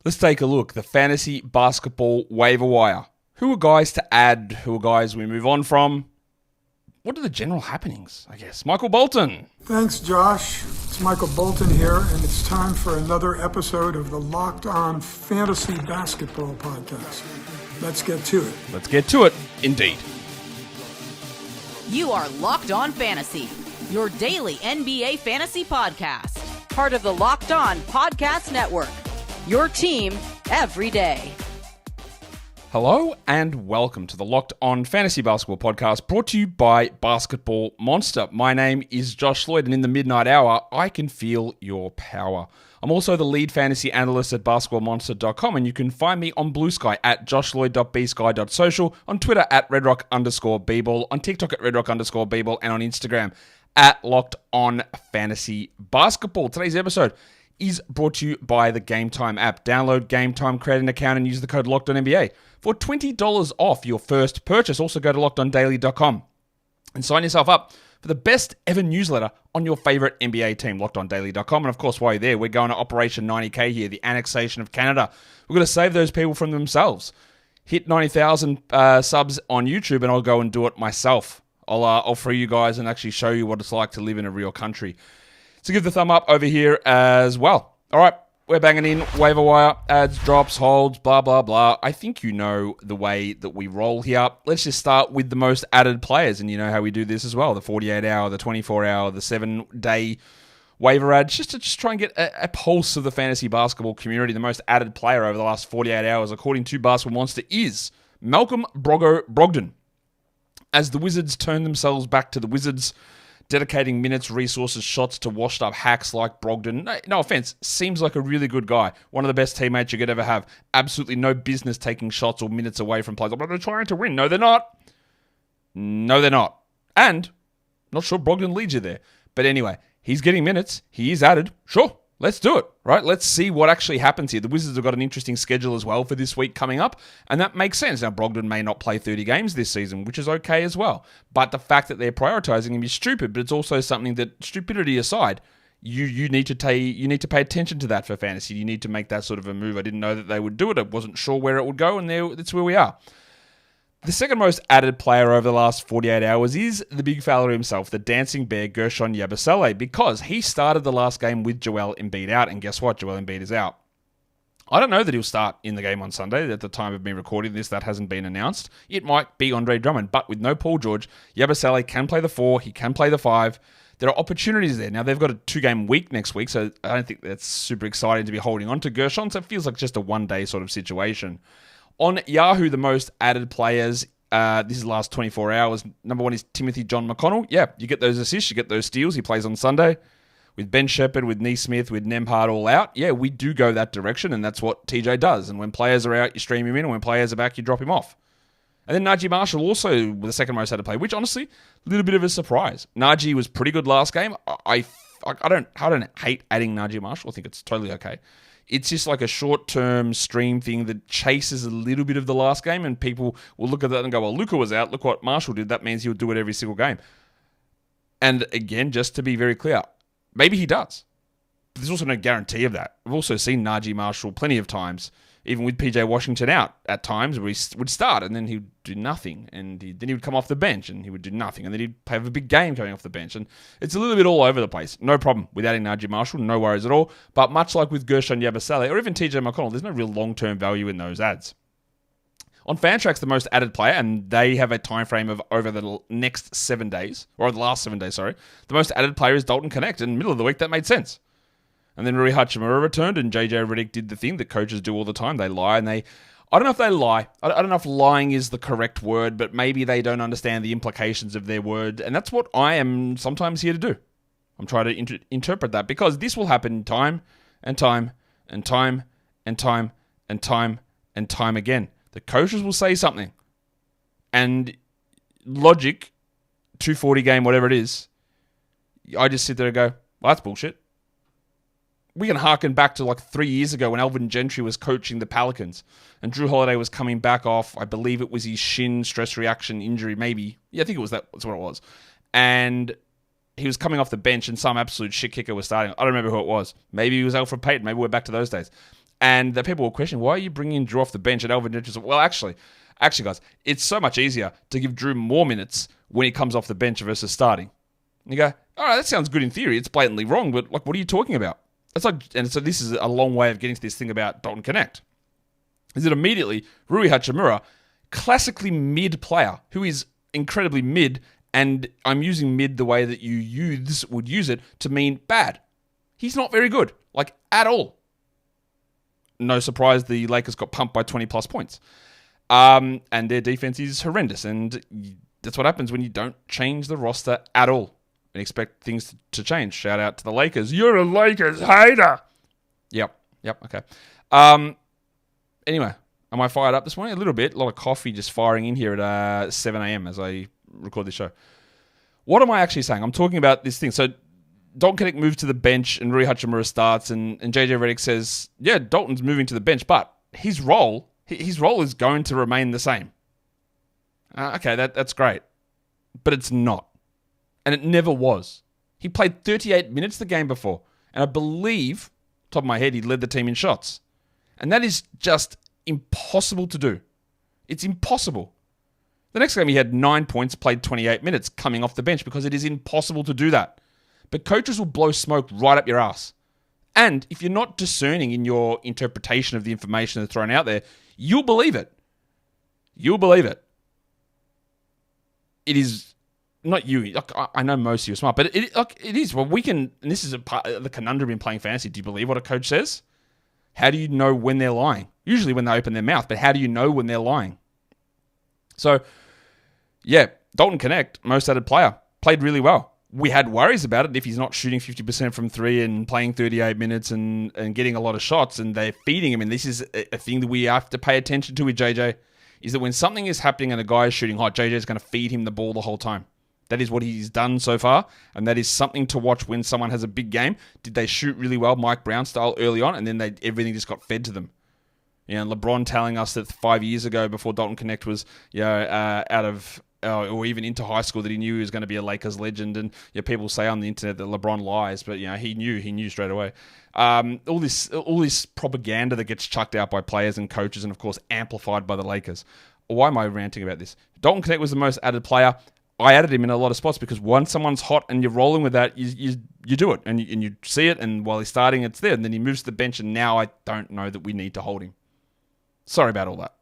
Let's take a look. The fantasy basketball waiver wire. Who are guys to add? Who are guys we move on from? What are the general happenings, I guess? Michael Bolton. Thanks, Josh. It's Michael Bolton here, and it's time for another episode of the Locked On Fantasy Basketball Podcast. Let's get to it. Let's get to it, indeed. You are Locked On Fantasy, your daily NBA fantasy podcast. Part of the Locked On Podcast Network. Your team every day. Hello and welcome to the Locked On Fantasy Basketball Podcast, brought to you by Basketball Monster. My name is Josh Lloyd, and in the midnight hour, I can feel your power. I'm also the lead fantasy analyst at basketballmonster.com, and you can find me on Blue Sky at joshloyd.bsky.social, on Twitter at redrock_bball, on TikTok at redrock_bball, and on Instagram at Locked On Fantasy Basketball. Today's episode is brought to you by the Game Time app. Download Game Time, create an account, and use the code LOCKEDONNBA for $20 off your first purchase. Also go to LockedOnDaily.com and sign yourself up for the best ever newsletter on your favorite NBA team, LockedOnDaily.com. And of course, while you're there, we're going to Operation 90K here, the annexation of Canada. We're going to save those people from themselves. Hit 90,000 subs on YouTube, and I'll go and do it myself. I'll free you guys and actually show you what it's like to live in a real country. So give the thumb up over here as well. All right, we're banging in waiver wire, ads, drops, holds, blah, blah, blah. I think you know the way that we roll here. Let's just start with the most added players, and you know how we do this as well. The 48-hour, the 24-hour, the 7-day waiver ads, just to try and get a pulse of the fantasy basketball community. The most added player over the last 48 hours, according to Basketball Monster, is Malcolm Brogdon. As the Wizards turn themselves back to the Wizards, dedicating minutes, resources, shots to washed-up hacks like Brogdon. No offense, seems like a really good guy. One of the best teammates you could ever have. Absolutely no business taking shots or minutes away from players. But they're trying to win. No, they're not. No, they're not. And, not sure Brogdon leads you there. But anyway, he's getting minutes. He is added. Sure, let's do it, right? Let's see what actually happens here. The Wizards have got an interesting schedule as well for this week coming up, and that makes sense. Now, Brogdon may not play 30 games this season, which is okay as well. But the fact that they're prioritizing him is stupid, but it's also something that, stupidity aside, you need to pay attention to that for fantasy. You need to make that sort of a move. I didn't know that they would do it. I wasn't sure where it would go, and that's where we are. The second most added player over the last 48 hours is the big fella himself, the dancing bear Guerschon Yabusele, because he started the last game with Joel Embiid out, and guess what? Joel Embiid is out. I don't know that he'll start in the game on Sunday. At the time of me recording this, that hasn't been announced. It might be Andre Drummond, but with no Paul George, Yabusele can play the 4, he can play the 5. There are opportunities there. Now, they've got a 2-game week next week, so I don't think that's super exciting to be holding on to Guerschon, so it feels like just a one-day sort of situation. On Yahoo, the most added players, this is the last 24 hours. Number 1 is Timothy John McConnell. Yeah, you get those assists, you get those steals. He plays on Sunday with Ben Shepherd, with Neesmith, with Nembhard all out. Yeah, we do go that direction, and that's what TJ does. And when players are out, you stream him in, and when players are back, you drop him off. And then Najee Marshall also the second most added player, which honestly, a little bit of a surprise. Najee was pretty good last game. I don't hate adding Najee Marshall. I think it's totally okay. It's just like a short-term stream thing that chases a little bit of the last game, and people will look at that and go, well, Luka was out. Look what Marshall did. That means he'll do it every single game. And again, just to be very clear, maybe he does. But there's also no guarantee of that. We've also seen Najee Marshall plenty of times, even with PJ Washington out at times, where he would start and then he'd do nothing. And then he would come off the bench and he would do nothing. And then he'd have a big game coming off the bench. And it's a little bit all over the place. No problem with adding Najee Marshall. No worries at all. But much like with Guerschon Yabusele or even TJ McConnell, there's no real long-term value in those ads. On Fantrax, the most added player, and they have a time frame of over the next 7 days, or the last 7 days, sorry. The most added player is Dalton Connect. In the middle of the week, that made sense. And then Rui Hachimura returned, and JJ Redick did the thing that coaches do all the time. They lie, and I don't know if they lie. I don't know if lying is the correct word, but maybe they don't understand the implications of their word. And that's what I am sometimes here to do. I'm trying to interpret that, because this will happen time and time and time and time and time and time again. The coaches will say something, and logic, 240 game, whatever it is, I just sit there and go, well, that's bullshit. We can harken back to like 3 years ago when Alvin Gentry was coaching the Pelicans and Drew Holiday was coming back off, I believe it was his shin stress reaction injury, maybe. Yeah, I think it was that's what it was. And he was coming off the bench and some absolute shit kicker was starting. I don't remember who it was. Maybe it was Alfred Payton. Maybe we're back to those days. And the people will question, why are you bringing Drew off the bench and Elvin Richardson? Well, actually, guys, it's so much easier to give Drew more minutes when he comes off the bench versus starting. And you go, all right, that sounds good in theory. It's blatantly wrong, but like, what are you talking about? It's like, and so this is a long way of getting to this thing about Dalton Connect. Is that immediately Rui Hachimura, classically mid player, who is incredibly mid, and I'm using mid the way that you youths would use it to mean bad. He's not very good, like at all. No surprise the Lakers got pumped by 20 plus points. And their defense is horrendous. And that's what happens when you don't change the roster at all and expect things to change. Shout out to the Lakers. You're a Lakers hater. Yep, okay. Anyway, am I fired up this morning? A little bit. A lot of coffee just firing in here at 7 a.m. as I record this show. What am I actually saying? I'm talking about this thing. So Dalton Connect moves to the bench and Rui Hachimura starts and JJ Redick says, yeah, Dalton's moving to the bench, but his role is going to remain the same. Okay, that's great. But it's not. And it never was. He played 38 minutes the game before. And I believe, top of my head, he led the team in shots. And that is just impossible to do. It's impossible. The next game he had 9 points, played 28 minutes coming off the bench because it is impossible to do that. But coaches will blow smoke right up your ass. And if you're not discerning in your interpretation of the information that's thrown out there, you'll believe it. You'll believe it. It is not you. Like, I know most of you are smart, but it is. Well, we can, and this is a part of the conundrum in playing fantasy. Do you believe what a coach says? How do you know when they're lying? Usually when they open their mouth, but how do you know when they're lying? So, yeah, Dalton Connect, most added player, played really well. We had worries about it if he's not shooting 50% from three and playing 38 minutes and getting a lot of shots and they're feeding him. And this is a thing that we have to pay attention to with JJ, is that when something is happening and a guy is shooting hot, JJ is going to feed him the ball the whole time. That is what he's done so far, and that is something to watch when someone has a big game. Did they shoot really well, Mike Brown style, early on, and then everything just got fed to them? You know, LeBron telling us that 5 years ago, before Dalton Connect was, out of or even into high school, that he knew he was going to be a Lakers legend. And people say on the internet that LeBron lies, but he knew straight away. All this propaganda that gets chucked out by players and coaches, and of course amplified by the Lakers. Why am I ranting about this? Dalton Connect was the most added player. I added him in a lot of spots because once someone's hot and you're rolling with that, you do it and you see it, and while he's starting, it's there. And then he moves to the bench, and now I don't know that we need to hold him. Sorry about all that.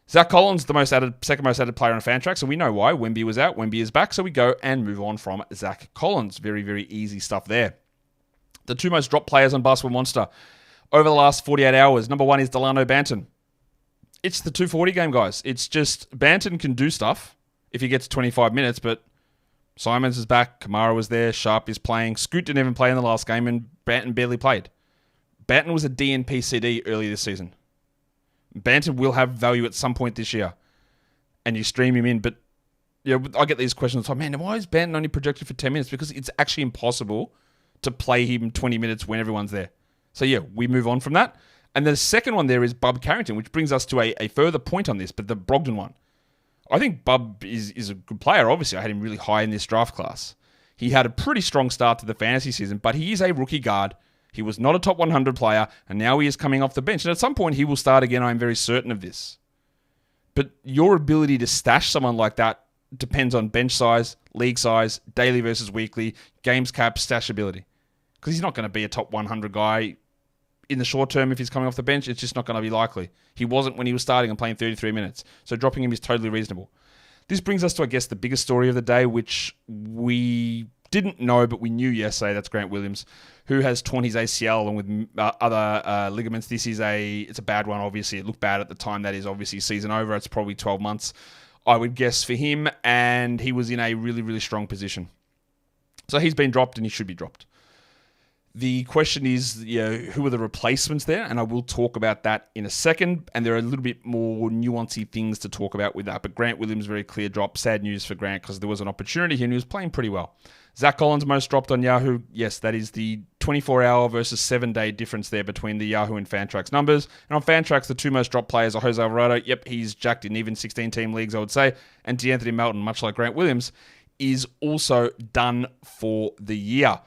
Zach Collins, the second most added player on Fantrax, and we know why. Wemby was out, Wemby is back, so we go and move on from Zach Collins. Very, very easy stuff there. The two most dropped players on Basketball Monster over the last 48 hours. Number one is Delano Banton. It's the 240 game, guys. It's just Banton can do stuff if he gets 25 minutes, but Simons is back, Kamara was there, Sharp is playing, Scoot didn't even play in the last game, and Banton barely played. Banton was a DNP CD early this season. Banton will have value at some point this year, and you stream him in, but I get these questions all the time, man, why is Banton only projected for 10 minutes? Because it's actually impossible to play him 20 minutes when everyone's there. So we move on from that. And the second one there is Bub Carrington, which brings us to a further point on this, but the Brogdon one. I think Bub is a good player. Obviously, I had him really high in this draft class. He had a pretty strong start to the fantasy season, but he is a rookie guard. He was not a top 100 player, and now he is coming off the bench. And at some point, he will start again. I'm very certain of this. But your ability to stash someone like that depends on bench size, league size, daily versus weekly, games cap, stash ability. Because he's not going to be a top 100 guy in the short term if he's coming off the bench. It's just not going to be likely. He wasn't when he was starting and playing 33 minutes. So dropping him is totally reasonable. This brings us to, I guess, the biggest story of the day, which we didn't know, but we knew yesterday. That's Grant Williams, who has torn his ACL along with other ligaments. It's a bad one, obviously. It looked bad at the time. That is obviously season over. It's probably 12 months, I would guess, for him. And he was in a really, really strong position. So he's been dropped, and he should be dropped. The question is, who are the replacements there? And I will talk about that in a second. And there are a little bit more nuancy things to talk about with that. But Grant Williams, very clear drop. Sad news for Grant because there was an opportunity here and he was playing pretty well. Zach Collins, most dropped on Yahoo. Yes, that is the 24-hour versus 7-day difference there between the Yahoo and Fantrax numbers. And on Fantrax, the two most dropped players are Jose Alvarado. Yep, he's jacked in even 16-team leagues, I would say. And DeAnthony Melton, much like Grant Williams, is also done for the year.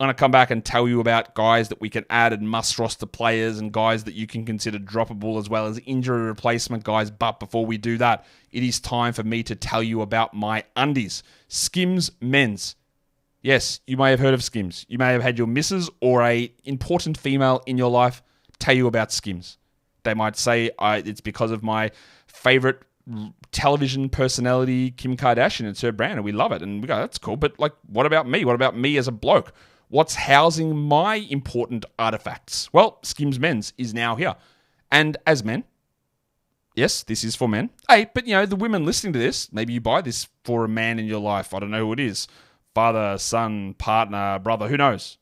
I'm going to come back and tell you about guys that we can add and must roster players and guys that you can consider droppable as well as injury replacement guys. But before we do that, it is time for me to tell you about my undies. Skims Men's. Yes, you may have heard of Skims. You may have had your missus or a important female in your life tell you about Skims. They might say it's because of my favorite television personality, Kim Kardashian. It's her brand and we love it. And we go, that's cool. But like, what about me? What about me as a bloke? What's housing my important artifacts? Well, Skims Men's is now here. And as men, yes, this is for men. Hey, but the women listening to this, maybe you buy this for a man in your life. I don't know who it is. Father, son, partner, brother, who knows?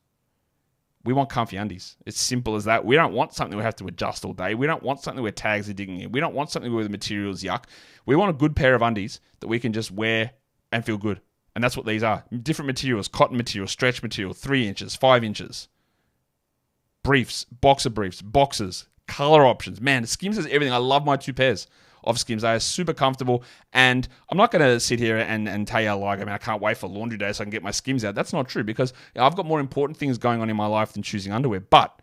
We want comfy undies. It's simple as that. We don't want something we have to adjust all day. We don't want something where tags are digging in. We don't want something where the material's yuck. We want a good pair of undies that we can just wear and feel good. And that's what these are. Different materials, cotton material, stretch material, 3 inches, 5 inches. Briefs, boxer briefs, boxers, color options. Man, Skims has everything. I love my 2 pairs of Skims. They are super comfortable. And I'm not going to sit here and tell you I can't wait for laundry day so I can get my Skims out. That's not true because I've got more important things going on in my life than choosing underwear. But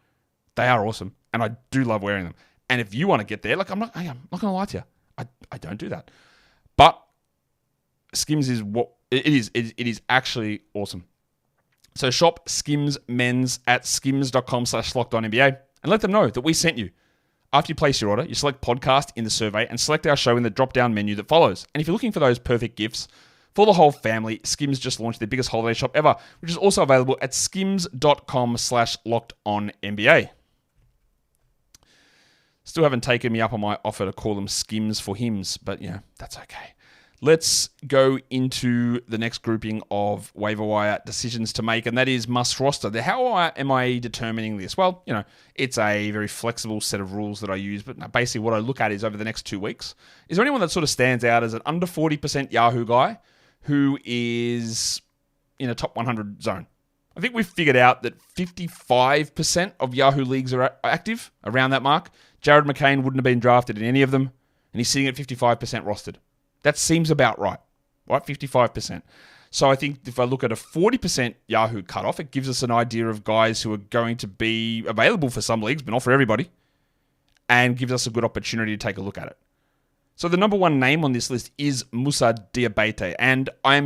they are awesome. And I do love wearing them. And if you want to get there, I'm not going to lie to you. I don't do that. But Skims is what it is. It is actually awesome. So shop Skims Men's at skims.com/LockedOnNBA and let them know that we sent you. After you place your order, you select podcast in the survey and select our show in the drop-down menu that follows. And if you're looking for those perfect gifts for the whole family, Skims just launched their biggest holiday shop ever, which is also available at skims.com/LockedOnNBA. Still haven't taken me up on my offer to call them Skims for Hims, but that's okay. Let's go into the next grouping of waiver wire decisions to make, and that is must roster. How am I determining this? Well, it's a very flexible set of rules that I use, but basically what I look at is over the next 2 weeks. Is there anyone that sort of stands out as an under 40% Yahoo guy who is in a top 100 zone? I think we've figured out that 55% of Yahoo leagues are active around that mark. Jared McCain wouldn't have been drafted in any of them, and he's sitting at 55% rostered. That seems about right? 55%. So I think if I look at a 40% Yahoo cutoff, it gives us an idea of guys who are going to be available for some leagues, but not for everybody, and gives us a good opportunity to take a look at it. So the number one name on this list is Moussa Diabate, and I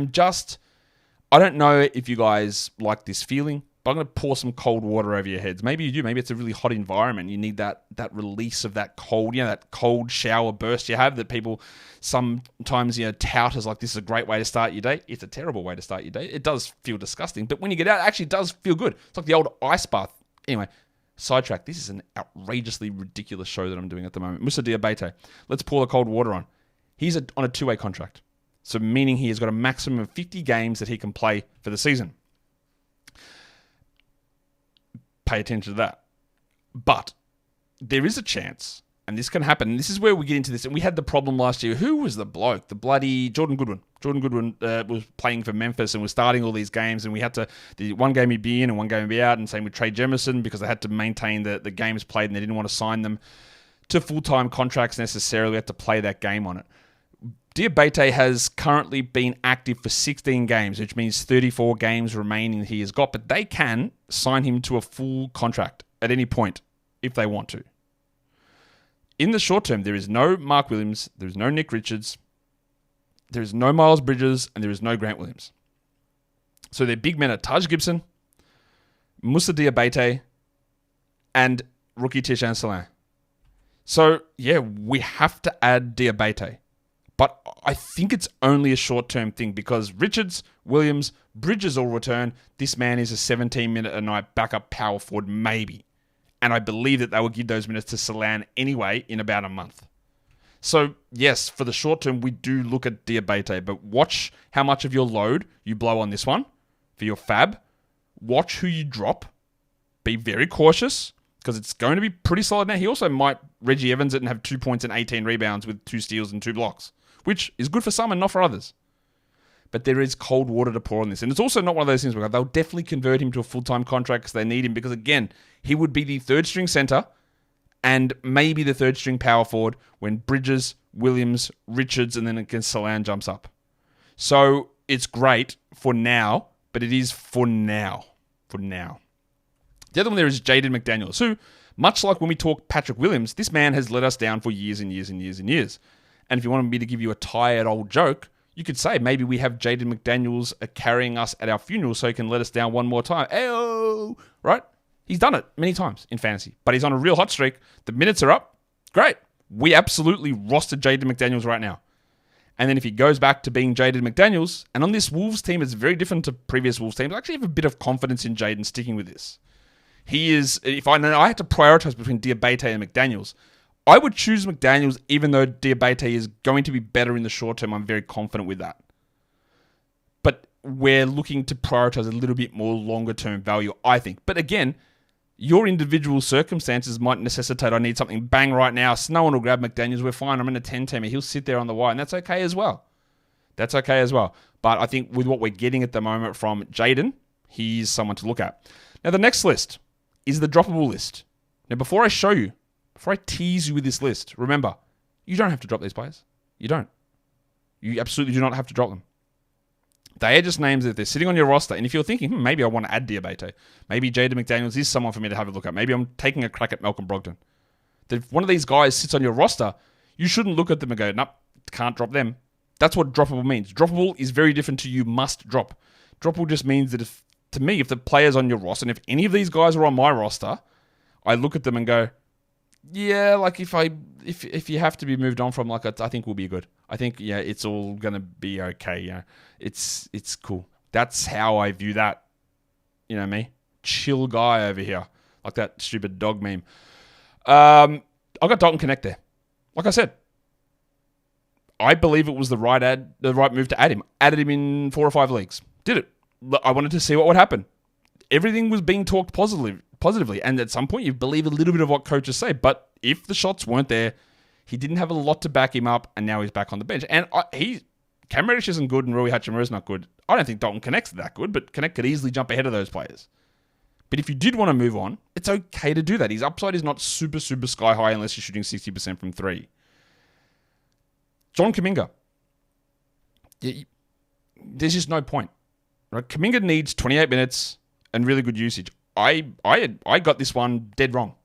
don't know if you guys like this feeling, but I'm going to pour some cold water over your heads. Maybe you do. Maybe it's a really hot environment. You need that release of that cold, that cold shower burst you have that people sometimes tout as like this is a great way to start your day. It's a terrible way to start your day. It does feel disgusting, but when you get out, it actually does feel good. It's like the old ice bath. Anyway, sidetrack. This is an outrageously ridiculous show that I'm doing at the moment. Moussa Diabate. Let's pour the cold water on. He's on a 2-way contract. So meaning he has got a maximum of 50 games that he can play for the season. Pay attention to that. But there is a chance, and this can happen, and this is where we get into this, and we had the problem last year. Who was the bloke? The bloody Jordan Goodwin. Jordan Goodwin was playing for Memphis and was starting all these games, and we had to, the one game he'd be in and one game he'd be out, and same with Trey Jemison, because they had to maintain the games played, and they didn't want to sign them to full-time contracts necessarily. We had to play that game on it. Diabate has currently been active for 16 games, which means 34 games remaining he has got, but they can sign him to a full contract at any point if they want to. In the short term, there is no Mark Williams, there is no Nick Richards, there is no Miles Bridges, and there is no Grant Williams. So their big men are Taj Gibson, Moussa Diabate, and rookie Tishan Salaam. So, we have to add Diabate. But I think it's only a short-term thing because Richards, Williams, Bridges all return. This man is a 17-minute-a-night backup power forward, maybe. And I believe that they will give those minutes to Salan anyway in about a month. So, yes, for the short term, we do look at Diabate, but watch how much of your load you blow on this one for your fab. Watch who you drop. Be very cautious because it's going to be pretty solid now. He also might Reggie Evans it and have 2 points and 18 rebounds with 2 steals and 2 blocks. Which is good for some and not for others. But there is cold water to pour on this. And it's also not one of those things where they'll definitely convert him to a full-time contract because they need him. Because, again, he would be the third-string center and maybe the third-string power forward when Bridges, Williams, Richards, and then against Salan jumps up. So it's great for now, but it is for now. for now. The other one there is Jaden McDaniels, who, much like when we talk Patrick Williams, this man has let us down for years and years and years and years. And if you wanted me to give you a tired old joke, you could say maybe we have Jaden McDaniels carrying us at our funeral so he can let us down one more time. Ayo! Right? He's done it many times in fantasy, but he's on a real hot streak. The minutes are up. Great. We absolutely rostered Jaden McDaniels right now. And then if he goes back to being Jaden McDaniels, and on this Wolves team, it's very different to previous Wolves teams. I actually have a bit of confidence in Jaden sticking with this. He is, if I had to prioritize between Diabate and McDaniels, I would choose McDaniels even though Diabate is going to be better in the short term. I'm very confident with that. But we're looking to prioritize a little bit more longer term value, I think. But again, your individual circumstances might necessitate I need something bang right now. So no one will grab McDaniels. We're fine. I'm in a 10-teamer. He'll sit there on the wire, and that's okay as well. That's okay as well. But I think with what we're getting at the moment from Jaden, he's someone to look at. Now, the next list is the droppable list. Now, before I show you, before I tease you with this list, remember, you don't have to drop these players. You don't. You absolutely do not have to drop them. They are just names that they're sitting on your roster. And if you're thinking, maybe I want to add Diabate, maybe Jaden McDaniels is someone for me to have a look at. Maybe I'm taking a crack at Malcolm Brogdon. That if one of these guys sits on your roster, you shouldn't look at them and go, nope, can't drop them. That's what droppable means. Droppable is very different to you must drop. Droppable just means that if the player's on your roster, and if any of these guys are on my roster, I look at them and go, yeah, like if you have to be moved on from, like, I think we'll be good. I think, yeah, it's all going to be okay. You know, it's cool. That's how I view that. You know me? Chill guy over here. Like that stupid dog meme. I got Dalton Connect there. Like I said, I believe it was the right move to add him. Added him in 4 or 5 leagues. Did it. I wanted to see what would happen. Everything was being talked positively, and at some point you believe a little bit of what coaches say, but if the shots weren't there, he didn't have a lot to back him up, and now he's back on the bench. And Cam Reddish isn't good, and Rui Hachimura's not good. I don't think Dalton Connect's that good, but Connect could easily jump ahead of those players. But if you did want to move on, it's okay to do that. His upside is not super, super sky high unless you're shooting 60% from 3. John Kuminga. There's just no point. Right? Kuminga needs 28 minutes and really good usage. I got this one dead wrong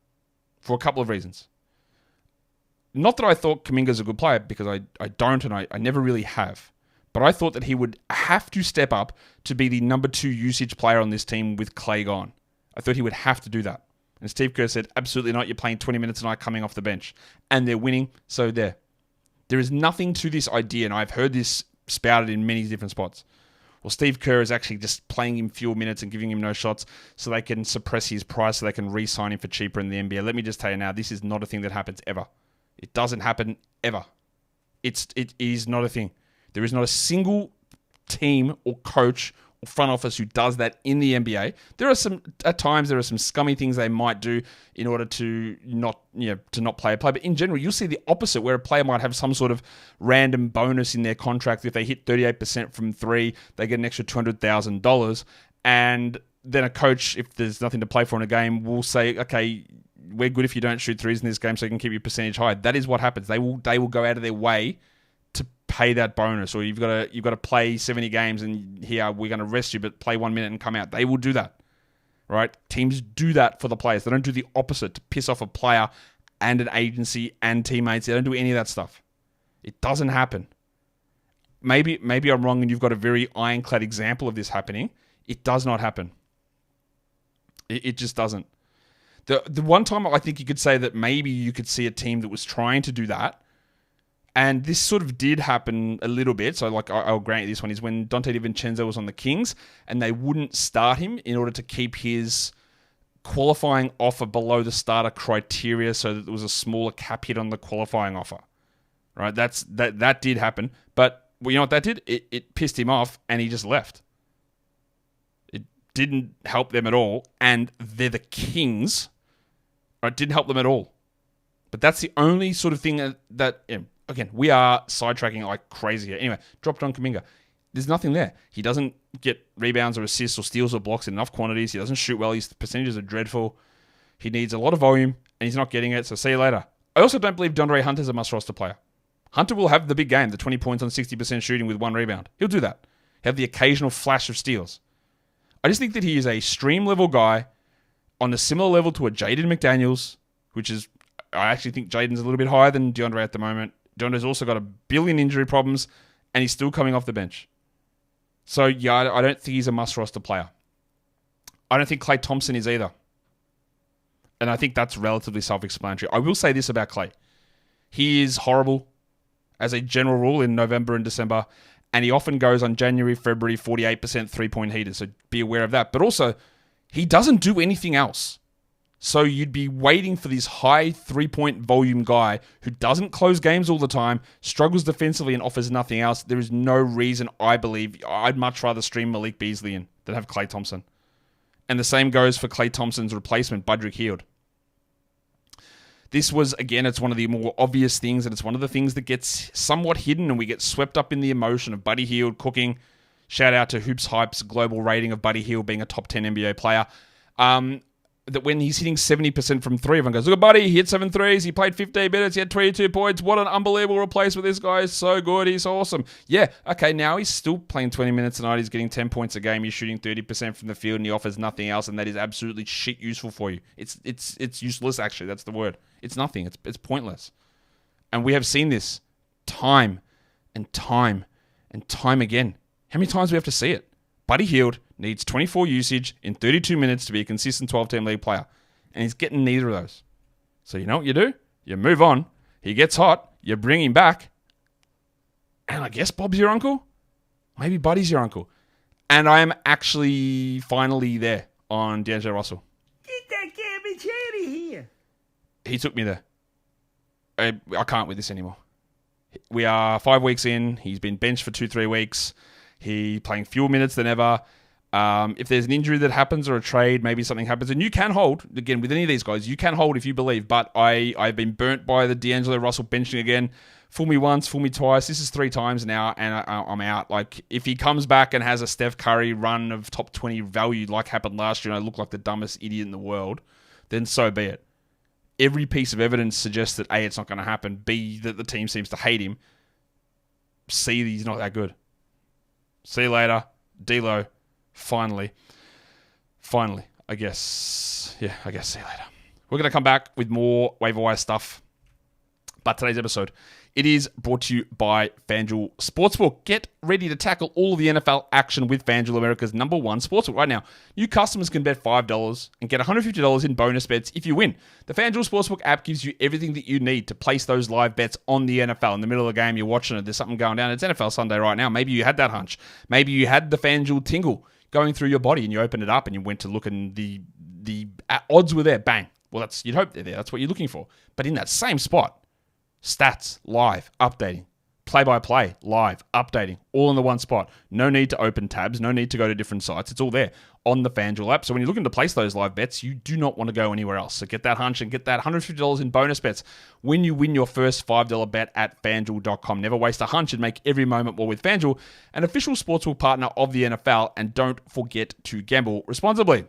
for a couple of reasons. Not that I thought Kuminga's a good player, because I don't, and I never really have. But I thought that he would have to step up to be the number 2 usage player on this team with Clay gone. I thought he would have to do that. And Steve Kerr said, absolutely not. You're playing 20 minutes tonight coming off the bench. And they're winning, so there. There is nothing to this idea, and I've heard this spouted in many different spots. Well, Steve Kerr is actually just playing him fewer minutes and giving him no shots so they can suppress his price so they can re-sign him for cheaper in the NBA. Let me just tell you now, this is not a thing that happens ever. It doesn't happen ever. It is not a thing. There is not a single team or coach or front office who does that in the NBA. At times there are some scummy things they might do in order to not play a play. But in general, you'll see the opposite, where a player might have some sort of random bonus in their contract. If they hit 38% from 3, they get an extra $200,000. And then a coach, if there's nothing to play for in a game, will say, okay, we're good if you don't shoot threes in this game, so you can keep your percentage high. That is what happens. They will go out of their way to pay that bonus, or you've got to play 70 games and here we're going to rest you, but play 1 minute and come out. They will do that, right? Teams do that for the players. They don't do the opposite to piss off a player and an agency and teammates. They don't do any of that stuff. It doesn't happen. Maybe I'm wrong and you've got a very ironclad example of this happening. It does not happen. It just doesn't. The one time I think you could say that maybe you could see a team that was trying to do that, and this sort of did happen a little bit, so like I'll grant you this one, is when Dante DiVincenzo was on the Kings and they wouldn't start him in order to keep his qualifying offer below the starter criteria so that there was a smaller cap hit on the qualifying offer. Right? That did happen, but you know what that did? It pissed him off and he just left. It didn't help them at all, and they're the Kings. It didn't help them at all. But that's the only sort of thing that again, we are sidetracking like crazy here. Anyway, drop John Kuminga. There's nothing there. He doesn't get rebounds or assists or steals or blocks in enough quantities. He doesn't shoot well. His percentages are dreadful. He needs a lot of volume, and he's not getting it, so see you later. I also don't believe DeAndre Hunter's a must-roster player. Hunter will have the big game, the 20 points on 60% shooting with 1 rebound. He'll do that. He'll have the occasional flash of steals. I just think that he is a stream level guy on a similar level to a Jaden McDaniels, which is, I actually think Jaden's a little bit higher than DeAndre at the moment. DeAndre's also got a billion injury problems, and he's still coming off the bench. So, yeah, I don't think he's a must-roster player. I don't think Klay Thompson is either. And I think that's relatively self-explanatory. I will say this about Klay. He is horrible as a general rule in November and December, and he often goes on January, February, 48% three-point heaters, so be aware of that. But also, he doesn't do anything else. So you'd be waiting for this high three-point volume guy who doesn't close games all the time, struggles defensively, and offers nothing else. There is no reason, I believe, I'd much rather stream Malik Beasley in than have Klay Thompson. And the same goes for Klay Thompson's replacement, Budrick Hield. This was, again, it's one of the more obvious things, and it's one of the things that gets somewhat hidden, and we get swept up in the emotion of Buddy Hield cooking. Shout out to Hoops Hype's global rating of Buddy Hield being a top 10 NBA player. That when he's hitting 70% from three, everyone goes, look at Buddy, he hit 7 threes, he played 15 minutes, he had 22 points. What an unbelievable replacement. This guy is so good, he's awesome. Yeah, okay, now he's still playing 20 minutes a night, he's getting 10 points a game, he's shooting 30% from the field, and he offers nothing else, and that is absolutely shit useful for you. It's useless, actually, that's the word. It's nothing, it's pointless. And we have seen this time and time and time again. How many times do we have to see it? Buddy Hield needs 24 usage in 32 minutes to be a consistent 12-team league player. And he's getting neither of those. So you know what you do? You move on. He gets hot. You bring him back. And I guess Bob's your uncle? Maybe Buddy's your uncle. And I am actually finally there on D'Angelo Russell. Get that garbage out of here. He took me there. I can't with this anymore. We are 5 weeks in. He's been benched for 2-3 weeks. He's playing fewer minutes than ever. If there's an injury that happens or a trade, maybe something happens, and you can hold, again, with any of these guys, you can hold if you believe, but I've been burnt by the D'Angelo Russell benching again. Fool me once, fool me twice. This is 3 times now, and I'm out. Like, if he comes back and has a Steph Curry run of top 20 value like happened last year, and I look like the dumbest idiot in the world, then so be it. Every piece of evidence suggests that A, it's not going to happen, B, that the team seems to hate him, C, that he's not that good. See you later, D-Lo. Finally, I guess. Yeah, I guess see you later. We're going to come back with more waiver wire stuff. But today's episode, it is brought to you by FanDuel Sportsbook. Get ready to tackle all of the NFL action with FanDuel, America's #1 sportsbook. Right now, new customers can bet $5 and get $150 in bonus bets if you win. The FanDuel Sportsbook app gives you everything that you need to place those live bets on the NFL. In the middle of the game, you're watching it, there's something going down. It's NFL Sunday right now. Maybe you had that hunch. Maybe you had the FanDuel tingle going through your body and you opened it up and you went to look and the odds were there. Bang. Well, you'd hope they're there. That's what you're looking for. But in that same spot, stats, live, updating. Play-by-play, live, updating. All in the one spot. No need to open tabs. No need to go to different sites. It's all there on the FanDuel app. So when you're looking to place those live bets, you do not want to go anywhere else. So get that hunch and get that $150 in bonus bets when you win your first $5 bet at FanDuel.com. Never waste a hunch and make every moment more with FanDuel, an official sportsbook partner of the NFL. And don't forget to gamble responsibly.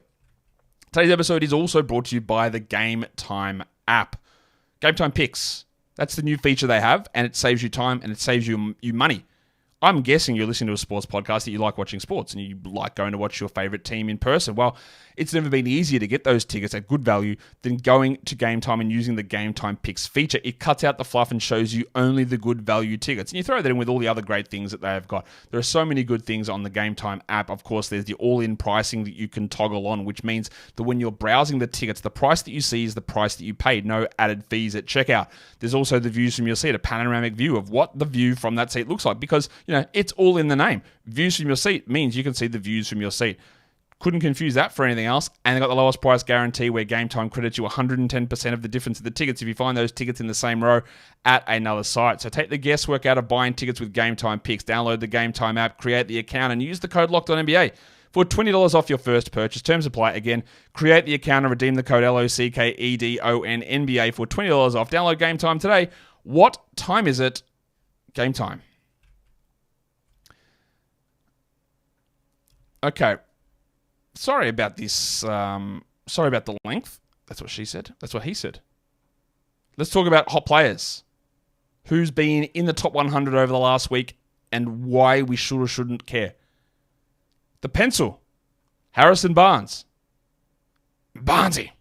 Today's episode is also brought to you by the Game Time app. Game Time Picks. That's the new feature they have, and it saves you time and it saves you money. I'm guessing you're listening to a sports podcast that you like watching sports and you like going to watch your favorite team in person. Well, it's never been easier to get those tickets at good value than going to Game Time and using the Game Time Picks feature. It cuts out the fluff and shows you only the good value tickets. And you throw that in with all the other great things that they have got. There are so many good things on the Game Time app. Of course, there's the all-in pricing that you can toggle on, which means that when you're browsing the tickets, the price that you see is the price that you paid. No added fees at checkout. There's also the views from your seat, a panoramic view of what the view from that seat looks like, because, you know, it's all in the name. Views from your seat means you can see the views from your seat. Couldn't confuse that for anything else. And they got the lowest price guarantee where Game Time credits you 110% of the difference of the tickets if you find those tickets in the same row at another site. So take the guesswork out of buying tickets with Game Time Picks. Download the Game Time app, create the account, and use the code LOCKEDONNBA for $20 off your first purchase. Terms apply. Again, create the account and redeem the code LOCKEDONNBA for $20 off. Download Game Time today. What time is it? Game time. Okay. Sorry about this. Sorry about the length. That's what she said. That's what he said. Let's talk about hot players. Who's been in the top 100 over the last week and why we should or shouldn't care. The pencil Harrison Barnes. Barnesy.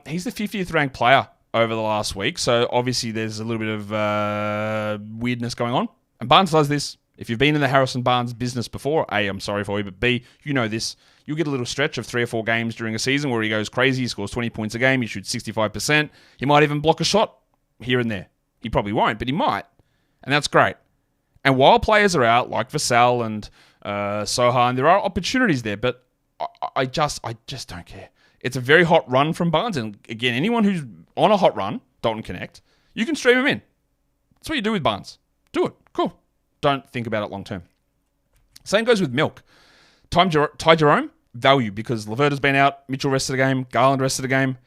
He's the 50th ranked player over the last week, so obviously there's a little bit of weirdness going on. And Barnes does this. If you've been in the Harrison Barnes business before, A, I'm sorry for you, but B, you know this. You'll get a little stretch of 3 or 4 games during a season where he goes crazy, he scores 20 points a game, he shoots 65%. He might even block a shot here and there. He probably won't, but he might. And that's great. And while players are out, like Vassell and Sohan, there are opportunities there, but I just don't care. It's a very hot run from Barnes. And again, anyone who's on a hot run, Dalton Connect, you can stream him in. That's what you do with Barnes. Do it. Cool. Don't think about it long term. Same goes with Milk. Ty Jerome, value, because Laverta's been out, Mitchell rested the game, Garland rested the game,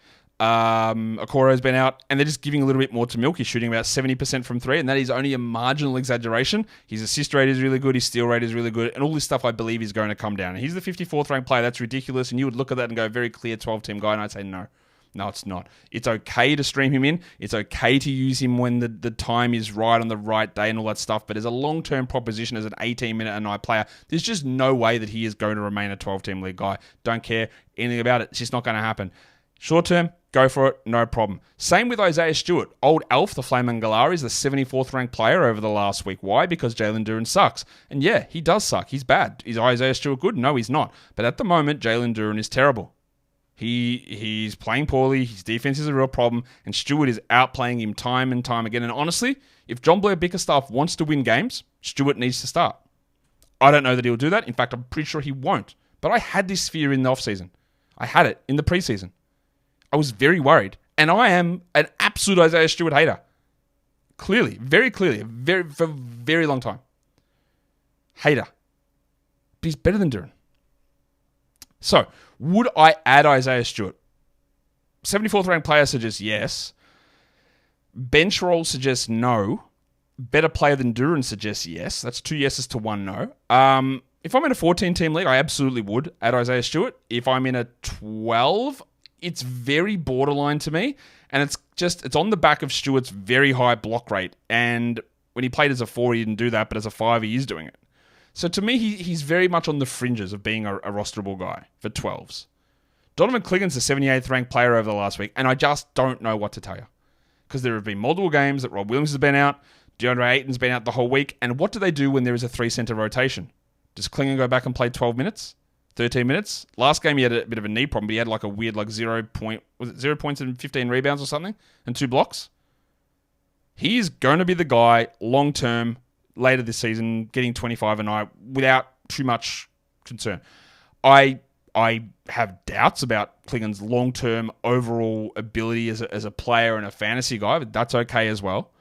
Okoro's been out, and they're just giving a little bit more to Milk. He's shooting about 70% from 3, and that is only a marginal exaggeration. His assist rate is really good, his steal rate is really good, and all this stuff I believe is going to come down. And he's the 54th ranked player. That's ridiculous, and you would look at that and go, very clear 12-team guy, and I'd say no. No, it's not. It's okay to stream him in. It's okay to use him when the time is right on the right day and all that stuff. But as a long-term proposition, as an 18-minute-a-night player, there's just no way that he is going to remain a 12-team league guy. Don't care anything about it. It's just not going to happen. Short-term, go for it. No problem. Same with Isaiah Stewart. Old Elf, the Flamin' Galari, is the 74th ranked player over the last week. Why? Because Jalen Duren sucks. And yeah, he does suck. He's bad. Is Isaiah Stewart good? No, he's not. But at the moment, Jalen Duren is terrible. He's playing poorly. His defense is a real problem, and Stewart is outplaying him time and time again. And honestly, if John Blair Bickerstaff wants to win games, Stewart needs to start. I don't know that he'll do that. In fact, I'm pretty sure he won't. But I had this fear in the offseason. I had it in the preseason. I was very worried, and I am an absolute Isaiah Stewart hater. Clearly, very clearly, for a very long time. Hater. But he's better than Duren. So, would I add Isaiah Stewart? 74th ranked player suggests yes. Bench roll suggests no. Better player than Duren suggests yes. That's 2 yeses to 1 no. If I'm in a 14-team league, I absolutely would add Isaiah Stewart. If I'm in a 12, it's very borderline to me. And it's on the back of Stewart's very high block rate. And when he played as a 4, he didn't do that. But as a 5, he is doing it. So to me, he's very much on the fringes of being a rosterable guy for 12s. Donovan Cliggin's the 78th ranked player over the last week, and I just don't know what to tell you. Because there have been multiple games that Rob Williams has been out, DeAndre Ayton's been out the whole week, and what do they do when there is a 3-center rotation? Does Clingan go back and play 12 minutes? 13 minutes? Last game he had a bit of a knee problem, but he had like a weird 0 points and 15 rebounds or something, and 2 blocks? He's going to be the guy long-term, later this season, getting 25 a night without too much concern. I have doubts about Clingan's long-term overall ability as a player and a fantasy guy, but that's okay as well.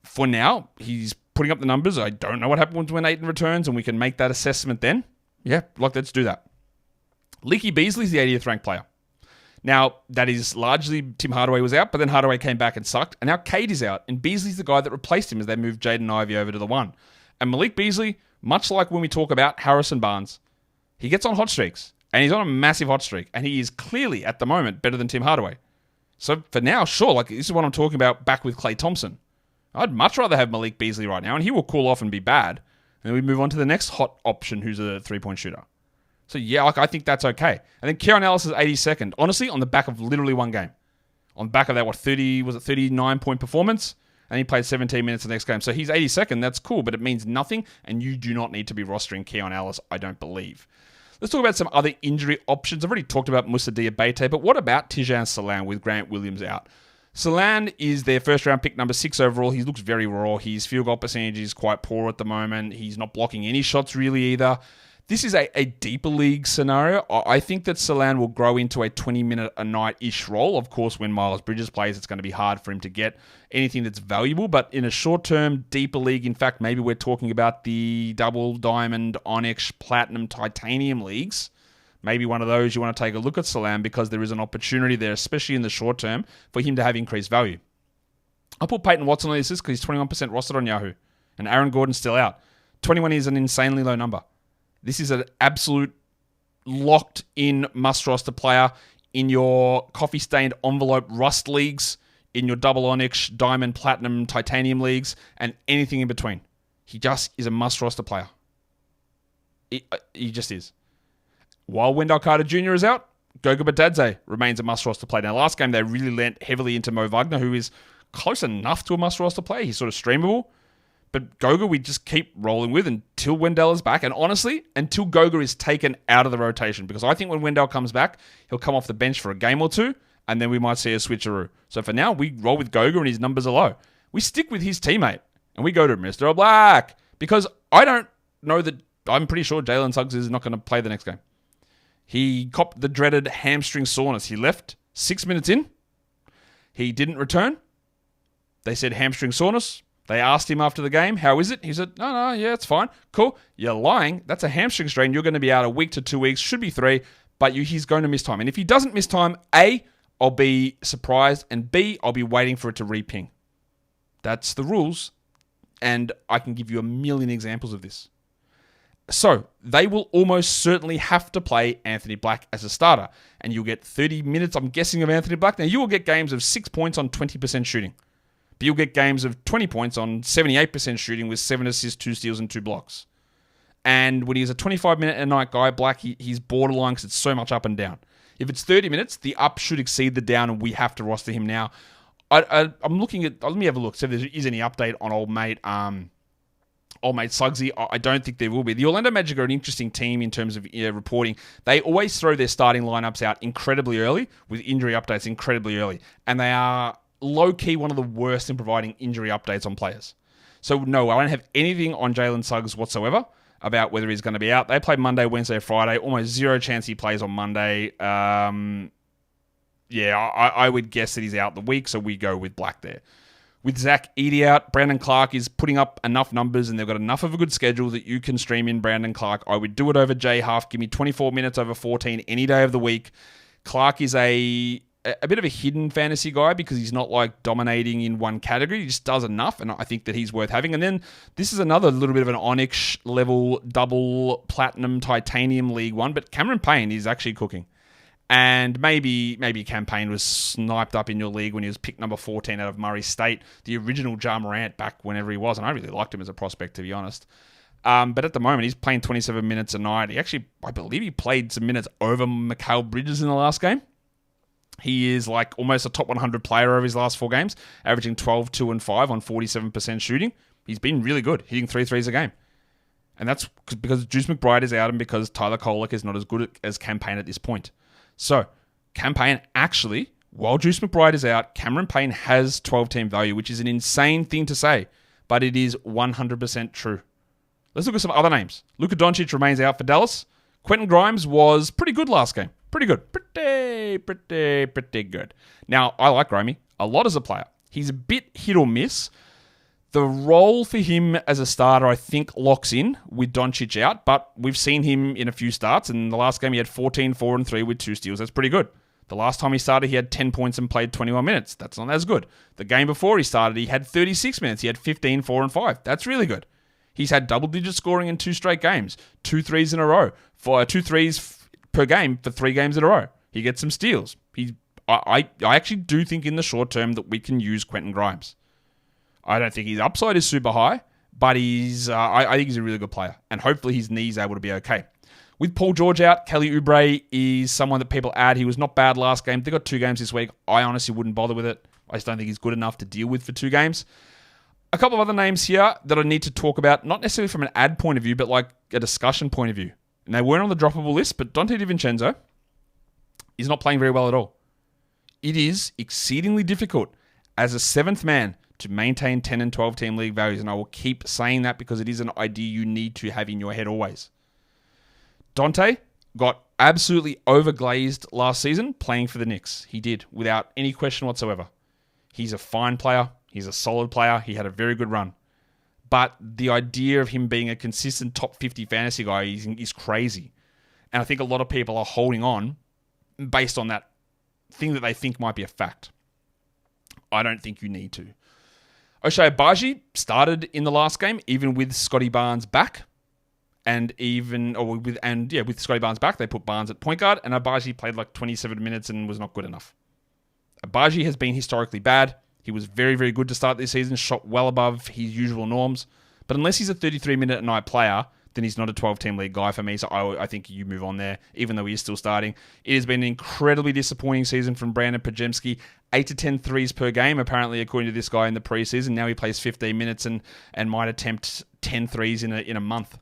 For now, he's putting up the numbers. I don't know what happens when Ayton returns, and we can make that assessment then. Yeah, let's do that. Leaky Beasley's the 80th ranked player. Now, that is largely Tim Hardaway was out, but then Hardaway came back and sucked. And now Cade is out, and Beasley's the guy that replaced him as they moved Jaden Ivey over to the 1. And Malik Beasley, much like when we talk about Harrison Barnes, he gets on hot streaks, and he's on a massive hot streak, and he is clearly, at the moment, better than Tim Hardaway. So for now, sure, this is what I'm talking about back with Klay Thompson. I'd much rather have Malik Beasley right now, and he will cool off and be bad. And then we move on to the next hot option, who's a 3-point shooter. So yeah, I think that's okay. And then Keon Ellis is 82nd. Honestly, on the back of literally one game. On the back of that, 39-point performance? And he played 17 minutes the next game. So he's 82nd. That's cool, but it means nothing. And you do not need to be rostering Keon Ellis, I don't believe. Let's talk about some other injury options. I've already talked about Moussa Diabate, but what about Tijan Salan with Grant Williams out? Salan is their first-round pick, number 6 overall. He looks very raw. His field goal percentage is quite poor at the moment. He's not blocking any shots really either. This is a deeper league scenario. I think that Salan will grow into a 20-minute-a-night-ish role. Of course, when Miles Bridges plays, it's going to be hard for him to get anything that's valuable. But in a short-term, deeper league, in fact, maybe we're talking about the double, diamond, onyx, platinum, titanium leagues. Maybe one of those you want to take a look at Salan because there is an opportunity there, especially in the short term, for him to have increased value. I'll put Peyton Watson on this list because he's 21% rostered on Yahoo. And Aaron Gordon's still out. 21 is an insanely low number. This is an absolute locked-in must-roster player in your coffee-stained envelope rust leagues. in your double onyx, diamond, platinum, titanium leagues, and anything in between. He just is a must-roster player. He just is. While Wendell Carter Jr. is out, Goga Bitadze remains a must-roster player. Now, last game, they really lent heavily into Mo Wagner, who is close enough to a must-roster player. He's sort of streamable. But Goga, we just keep rolling with until Wendell is back. And honestly, until Goga is taken out of the rotation. Because I think when Wendell comes back, he'll come off the bench for a game or two, and then we might see a switcheroo. So for now, we roll with Goga and his numbers are low. We stick with his teammate, and we go to Mr. Black. Because I don't know that... I'm pretty sure Jalen Suggs is not going to play the next game. He copped the dreaded hamstring soreness. He left 6 minutes in. He didn't return. They said hamstring soreness. They asked him after the game, how is it? He said, no, yeah, it's fine. Cool. You're lying. That's a hamstring strain. You're going to be out a week to 2 weeks. Should be 3, but he's going to miss time. And if he doesn't miss time, A, I'll be surprised, and B, I'll be waiting for it to re-ping. That's the rules, and I can give you a million examples of this. So, they will almost certainly have to play Anthony Black as a starter. And you'll get 30 minutes, I'm guessing, of Anthony Black. Now, you will get games of 6 points on 20% shooting. But you'll get games of 20 points on 78% shooting with 7 assists, 2 steals, and 2 blocks. And when he's a 25-minute-a-night guy, Black, he's borderline because it's so much up and down. If it's 30 minutes, the up should exceed the down, and we have to roster him now. I'm looking at... Let me have a look, see if there is any update on old mate Suggsy. I don't think there will be. The Orlando Magic are an interesting team in terms of reporting. They always throw their starting lineups out incredibly early, with injury updates incredibly early. And they are low-key one of the worst in providing injury updates on players. So no, I don't have anything on Jalen Suggs whatsoever about whether he's going to be out. They play Monday, Wednesday, Friday. Almost zero chance he plays on Monday. I would guess that he's out the week, so we go with Black there. With Zach Edey out, Brandon Clark is putting up enough numbers and they've got enough of a good schedule that you can stream in Brandon Clark. I would do it over Jay Huff. Give me 24 minutes over 14 any day of the week. Clark is a bit of a hidden fantasy guy because he's not like dominating in one category. He just does enough, and I think that he's worth having. And then this is another little bit of an Onyx level double platinum titanium league one, but Cameron Payne is actually cooking. And maybe Campaign was sniped up in your league when he was picked number 14 out of Murray State, the original Ja Morant back whenever he was, and I really liked him as a prospect, to be honest. But at the moment, he's playing 27 minutes a night. I believe he played some minutes over Mikal Bridges in the last game. He is like almost a top 100 player over his last 4 games, averaging 12, 2, and 5 on 47% shooting. He's been really good, hitting 3 threes a game. And that's because Juice McBride is out and because Tyler Kolek is not as good as Campaign at this point. So, Campaign actually, while Juice McBride is out, Cameron Payne has 12-team value, which is an insane thing to say, but it is 100% true. Let's look at some other names. Luka Doncic remains out for Dallas. Quentin Grimes was pretty good last game. Pretty good. Pretty good. Now, I like Grimey a lot as a player. He's a bit hit or miss. The role for him as a starter, I think, locks in with Doncic out, but we've seen him in a few starts, and the last game he had 14, 4, and 3 with 2 steals. That's pretty good. The last time he started, he had 10 points and played 21 minutes. That's not as good. The game before he started, he had 36 minutes. He had 15, 4, and 5. That's really good. He's had double-digit scoring in 2 straight games, 2 threes in a row, 2 threes per game for 3 games in a row. He gets some steals. I actually do think in the short term that we can use Quentin Grimes. I don't think his upside is super high, but I think he's a really good player, and hopefully his knee's able to be okay. With Paul George out, Kelly Oubre is someone that people add. He was not bad last game. They got 2 games this week. I honestly wouldn't bother with it. I just don't think he's good enough to deal with for 2 games. A couple of other names here that I need to talk about, not necessarily from an ad point of view, but like a discussion point of view. And they weren't on the droppable list, but Dante DiVincenzo is not playing very well at all. It is exceedingly difficult as a 7th man to maintain 10 and 12 team league values, and I will keep saying that because it is an idea you need to have in your head always. Dante got absolutely overglazed last season playing for the Knicks. He did, without any question whatsoever. He's a fine player. He's a solid player. He had a very good run. But the idea of him being a consistent top 50 fantasy guy is crazy. And I think a lot of people are holding on based on that thing that they think might be a fact. I don't think you need to. Ochai Agbaji started in the last game, even with Scotty Barnes back. With Scotty Barnes back, they put Barnes at point guard, and Agbaji played like 27 minutes and was not good enough. Abaji has been historically bad. He was very, very good to start this season, shot well above his usual norms. But unless he's a 33-minute-a-night player, then he's not a 12-team league guy for me. So I think you move on there, even though he is still starting. It has been an incredibly disappointing season from Brandon Podziemski. 8 to 10 threes per game, apparently, according to this guy in the preseason. Now he plays 15 minutes and might attempt 10 threes in a month.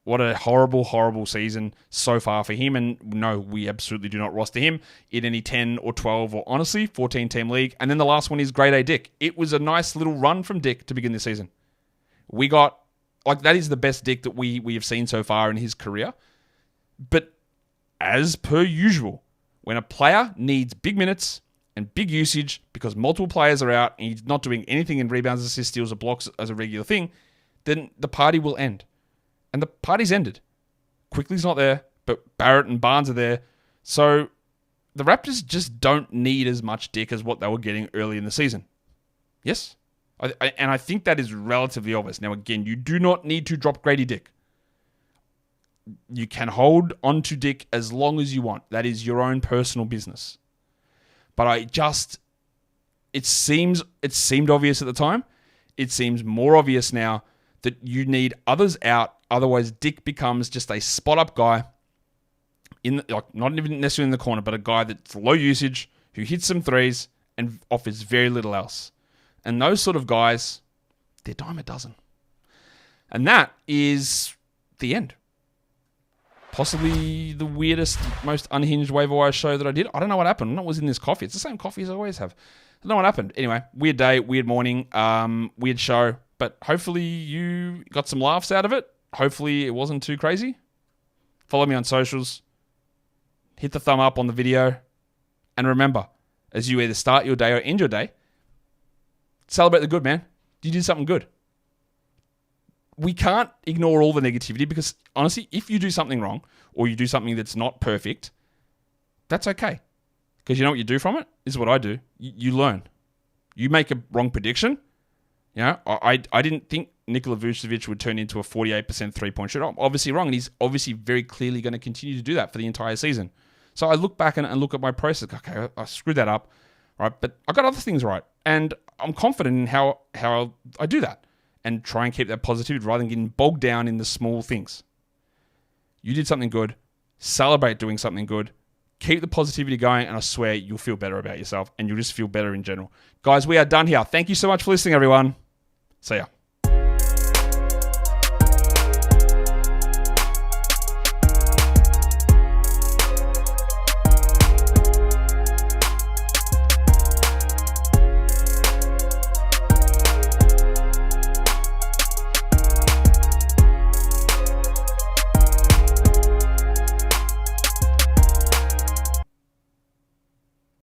What a horrible, horrible season so far for him. And no, we absolutely do not roster him in any 10 or 12 or honestly 14-team league. And then the last one is Grade A Dick. It was a nice little run from Dick to begin the season. We got, that is the best Dick that we have seen so far in his career. But as per usual, when a player needs big minutes and big usage because multiple players are out and he's not doing anything in rebounds, assists, steals, or blocks as a regular thing, then the party will end. And the party's ended. Quickly's not there, but Barrett and Barnes are there. So the Raptors just don't need as much Dick as what they were getting early in the season. Yes? And I think that is relatively obvious. Now, again, you do not need to drop Grady Dick. You can hold on to Dick as long as you want. That is your own personal business. But it seemed obvious at the time. It seems more obvious now that you need others out. Otherwise, Dick becomes just a spot-up guy, not even necessarily in the corner, but a guy that's low usage, who hits some threes and offers very little else. And those sort of guys, they're dime a dozen. And that is the end. Possibly the weirdest, most unhinged waiver wire show that I did. I don't know what happened. What was in this coffee? It's the same coffee as I always have. I don't know what happened. Anyway, weird day, weird morning, weird show. But hopefully you got some laughs out of it. Hopefully it wasn't too crazy. Follow me on socials. Hit the thumb up on the video. And remember, as you either start your day or end your day, celebrate the good, man. You did something good. We can't ignore all the negativity because, honestly, if you do something wrong or you do something that's not perfect, that's okay. Because you know what you do from it? This is what I do. You learn. You make a wrong prediction. You know, I didn't think Nikola Vucevic would turn into a 48% three-point shooter. I'm obviously wrong, and he's obviously very clearly going to continue to do that for the entire season. So I look back and look at my process. Okay, I screwed that up, right? But I got other things right, and I'm confident in how I do that and try and keep that positivity rather than getting bogged down in the small things. You did something good. Celebrate doing something good. Keep the positivity going, and I swear you'll feel better about yourself, and you'll just feel better in general. Guys, we are done here. Thank you so much for listening, everyone. See ya.